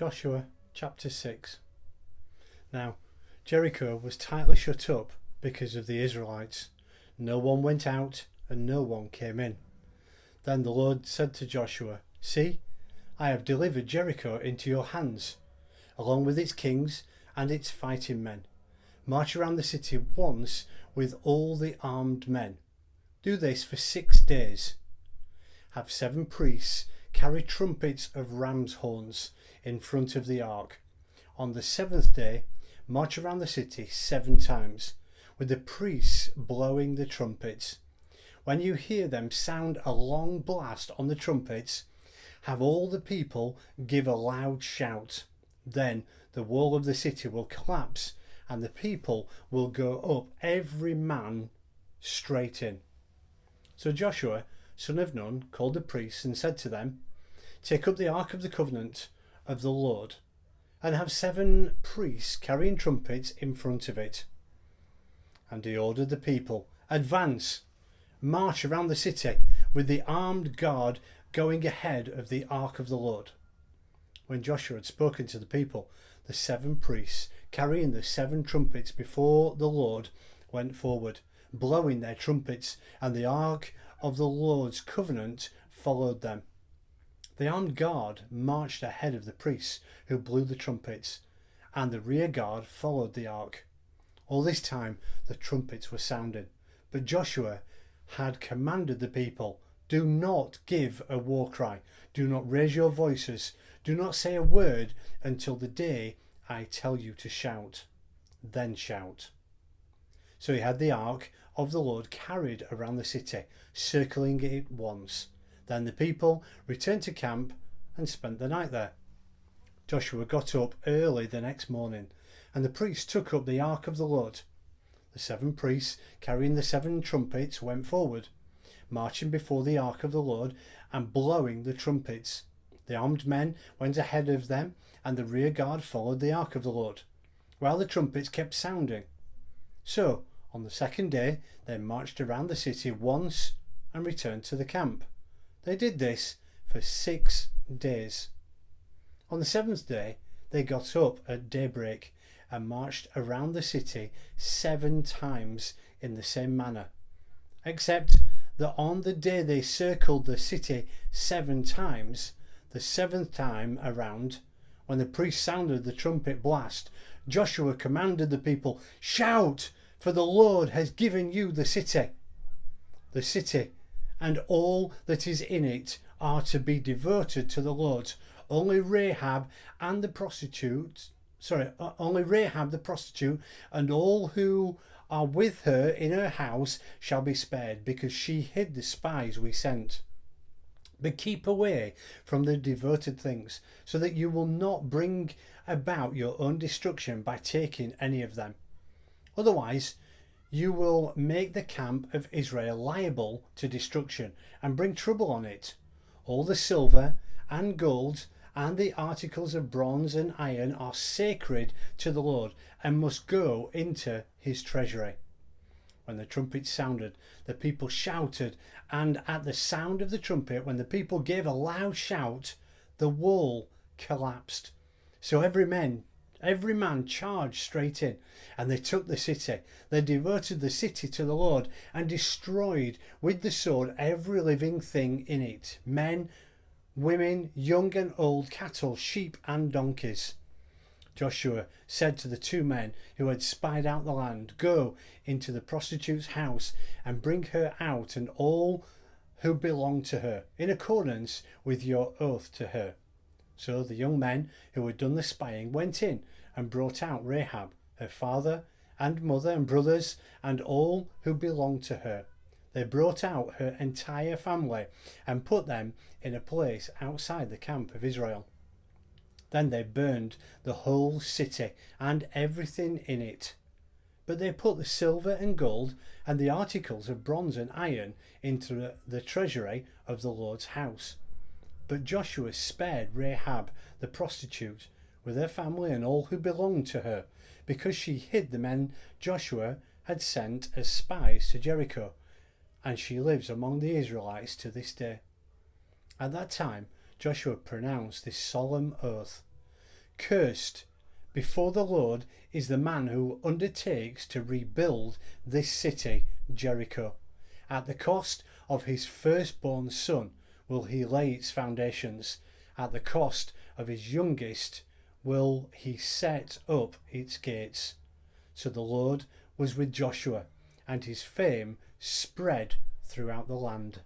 Joshua chapter 6. Now Jericho was tightly shut up because of the Israelites. No one went out and no one came in. Then the Lord said to Joshua, "See, I have delivered Jericho into your hands, along with its kings and its fighting men. March around the city once with all the armed men. Do this for 6 days. Have 7 priests carry trumpets of ram's horns in front of the ark. On the 7th day, march around the city 7 times, with the priests blowing the trumpets. When you hear them sound a long blast on the trumpets, have all the people give a loud shout. Then the wall of the city will collapse, and the people will go up, every man straight in." So Joshua, son of Nun, called the priests and said to them, "Take up the ark of the covenant of the Lord, and have 7 priests carrying trumpets in front of it." And he ordered the people, "Advance, march around the city, with the armed guard going ahead of the ark of the Lord." When Joshua had spoken to the people, the 7 priests carrying the 7 trumpets before the Lord went forward, blowing their trumpets, and the ark of the Lord's covenant followed them. The armed guard marched ahead of the priests who blew the trumpets, and the rear guard followed the ark. All this time the trumpets were sounding, but Joshua had commanded the people, "Do not give a war cry, do not raise your voices, do not say a word until the day I tell you to shout. Then shout." So he had the ark of the Lord carried around the city, circling it once. Then the people returned to camp and spent the night there. Joshua got up early the next morning, and the priests took up the ark of the Lord. The 7 priests carrying the 7 trumpets went forward, marching before the ark of the Lord and blowing the trumpets. The armed men went ahead of them, and the rear guard followed the ark of the Lord, while the trumpets kept sounding. So on the 2nd day they marched around the city once and returned to the camp. They did this for 6 days. On the 7th day they got up at daybreak and marched around the city 7 times in the same manner, except that on the day they circled the city 7 times, the 7th time around, when the priest sounded the trumpet blast, Joshua commanded the people, "Shout, for the Lord has given you the city. The city and all that is in it are to be devoted to the Lord. Only Rahab the prostitute and all who are with her in her house shall be spared, because she hid the spies we sent. But keep away from the devoted things, so that you will not bring about your own destruction by taking any of them. Otherwise you will make the camp of Israel liable to destruction and bring trouble on it. All the silver and gold and the articles of bronze and iron are sacred to the Lord and must go into his treasury." When the trumpet sounded, the people shouted, and at the sound of the trumpet, when the people gave a loud shout, the wall collapsed. So every man charged straight in, and they took the city. They devoted the city to the Lord and destroyed with the sword every living thing in it, men, women, young and old, cattle, sheep and donkeys. Joshua said to the 2 men who had spied out the land, "Go into the prostitute's house and bring her out and all who belong to her, in accordance with your oath to her." So the young men who had done the spying went in and brought out Rahab, her father and mother and brothers, and all who belonged to her. They brought out her entire family and put them in a place outside the camp of Israel. Then they burned the whole city and everything in it. But they put the silver and gold and the articles of bronze and iron into the treasury of the Lord's house. But Joshua spared Rahab the prostitute with her family and all who belonged to her, because she hid the men Joshua had sent as spies to Jericho, and she lives among the Israelites to this day. At that time Joshua pronounced this solemn oath: Cursed before the Lord is the man who undertakes to rebuild this city, Jericho. At the cost of his firstborn son will he lay its foundations. At the cost of his youngest will he set up its gates. So the Lord was with Joshua, and his fame spread throughout the land.